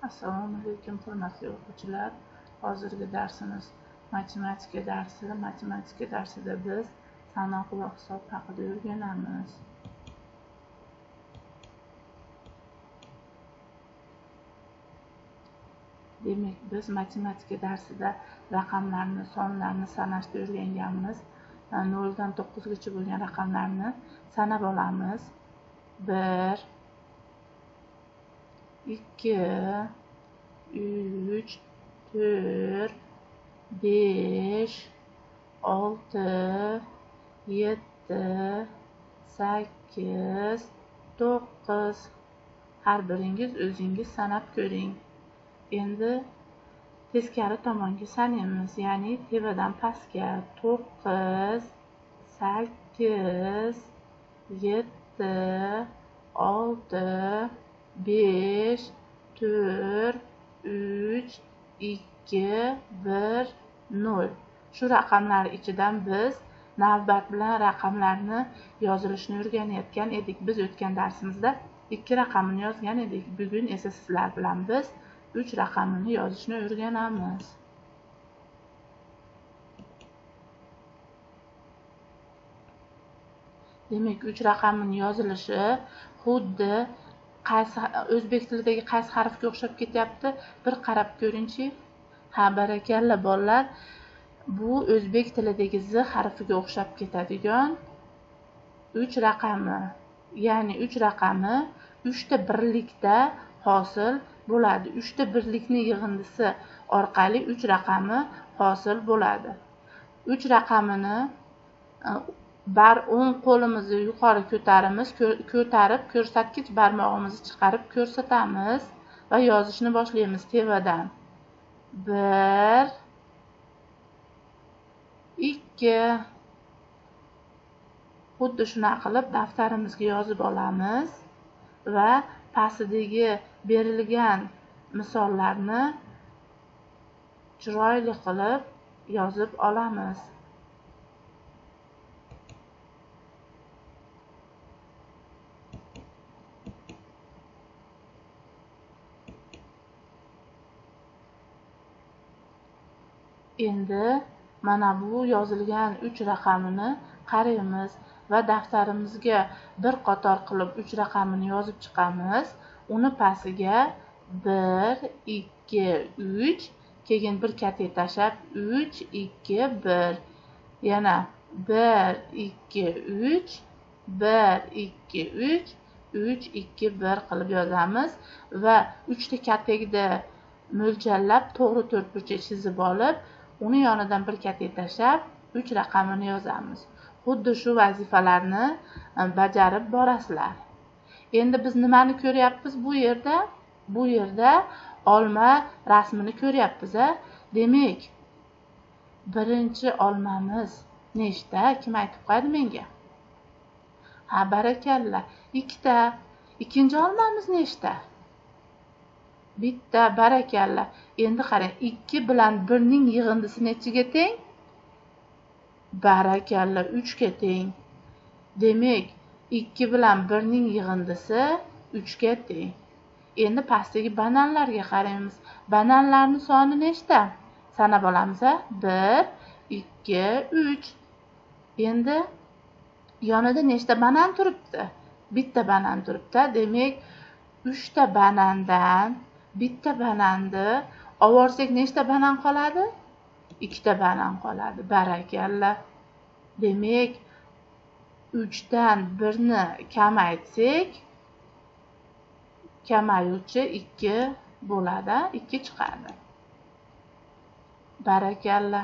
Assalomu alaykum hurmatli o'quvchilar. Hozirgi darsimiz matematika darsi. Matematika darsida biz sanoq va hisob haqida o'rganamiz. Demak, biz matematika darsida raqamlarni, sonlarni sanashni o'rganganmiz. 0 dan 9 gacha bo'lgan raqamlarni sanab olamiz. 1 2 3 4 5 6 7 8 9. Har biringiz o'zingiz sanab ko'ring. Endi teskari tomonga sanaymiz, ya'ni tevadan pastga 9 8 7 6 5 4 3 2 1 0. Shu raqamlar ichidan biz navbat bilan raqamlarni yozilishini o'rganayotgan edik. Biz o'tgan darsimizda 2 raqamini yozgan edik. Bugun esa sizlar bilan biz 3 raqamini yozishni o'rganamiz. Demak, 3 raqamini yozilishi xuddi o'zbek tilidagi qaysi harfga o'xshab ketyapti? Bir qarab ko'ringchi. Ha, barakalla bolalar. Bu o'zbek tilidagi z harfiga o'xshab ketadigan 3 raqami. Ya'ni 3 raqami 3 ta birlikda hosil bo'ladi. 3 ta birlikning yig'indisi orqali 3 raqami hosil bo'ladi. 3 raqamini o'ng qo'limizni yuqori ko'tarib ko'rsatkich barmog'imizni chiqarib ko'rsatamiz va yozishni boshlaymiz tevadan. 1 2. Xuddi shunaqa qilib daftarimizga yozib olamiz va pastidagi berilgan misollarni chiroyli qilib yozib olamiz. Endi mana bu yozilgan 3 raqamini qaraymiz va daftarimizga bir qator qilib 3 raqamini yozib chiqamiz. Uni pastiga 1 2 3, keyin bir katta tashlab 3 2 1. Yana 1 2 3 1 2 3 3 2 1 qilib yozamiz va 3 ta kattagida mo'ljallab to'g'ri to'rtburchak chizib olib, uni yonidan bir katta tashlab 3 raqamini yozamiz. Xuddi shu vazifalarni bajarib borasizlar. Endi biz nimani ko'ryapmiz bu yerda? Bu yerda olma rasmini ko'ryapmiz. Demak, birinchi olmamiz nechta? Kim aytib qo'yadi menga? Ha, barakalla. 2 ta. Ikkinchi olmamiz nechta? Bitta, barakalla. Endi qarang, 2 bilan 1 ning yig'indisi nechiga teng? Barakalla, 3 ga teng. Demak, 2 bilan 1 ning yig'indisi 3 ga teng. Endi pastdagi bananlarga qaraymiz. Bananlarning soni nechta? Sanab olamiz. 1 2 3. Endi yonida nechta banan turibdi? Bitta banan turibdi. Demak, 3 ta banandan bitta bananni ovorsak nechta banan qoladi? 2 ta banan qoladi. Barakalla. Demak, 3 dan 1 ni kamaytsak, kamayuvchi 2 bo'ladi, 2 chiqadi. Barakalla.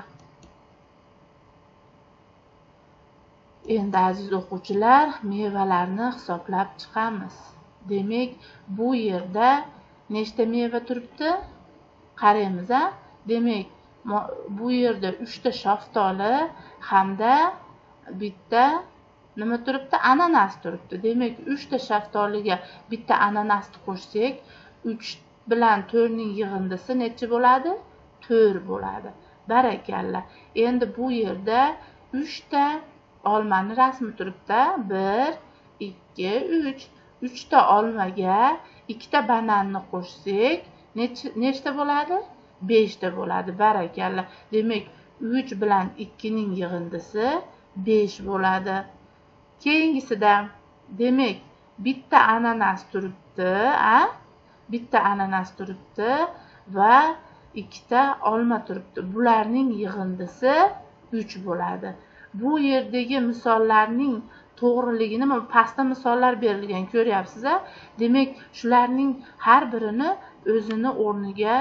Endi aziz o'quvchilar, mevalarni hisoblab chiqamiz. Demak, bu yerda nechta meva turibdi? Qaraymiz. Demak, bu yerda 3 ta shaftoli hamda bitta nima turibdi? Ananas turibdi. Demak, 3 ta shaftoliga bitta ananasni qo'shsak, 3 bilan 4 ning yig'indisi necha bo'ladi? 4 bo'ladi. Barakalla. Endi bu yerda 3 ta olmani rasmi turibdi. 1 2 3. 3 ta olmaga 2 ta bananni qo'shsak nechta bo'ladi? 5 ta bo'ladi. Barakalla. Demak, 3 bilan 2 ning yig'indisi 5 bo'ladi. Keyingisida, demak, bitta ananas turibdi, bitta ananas turibdi va ikkita olma turibdi. Bularning yig'indisi 3 bo'ladi. Bu yerdagi misollarning to'g'riligini pastda misollar berilgan, ko'ryapsiz-a? Demak, shularning har birini o'zini o'rniga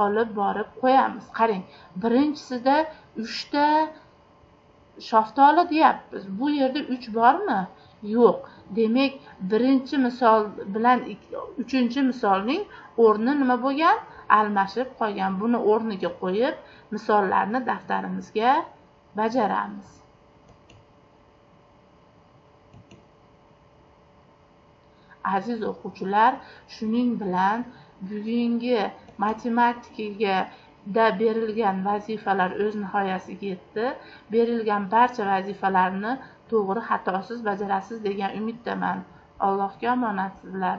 olib borib qo'yamiz. Qarang, birinchisida 3 ta shaftoli deyapmiz. Bu yerda 3 bormi? Yo'q. Demak, birinchi misol bilan uchinchi misolning o'rni nima bo'lgan? Almashib qolgan. Buni o'rniga qo'yib, misollarni daftarimizga bajaramiz. Aziz o'quvchilar, shuning bilan bugungi matematikaga berilgan vazifalar o'z nihoyasiga yetdi. Berilgan barcha vazifalarni to'g'ri xatosiz bajarasiz degan umiddaman. Allohga omonatsizlar.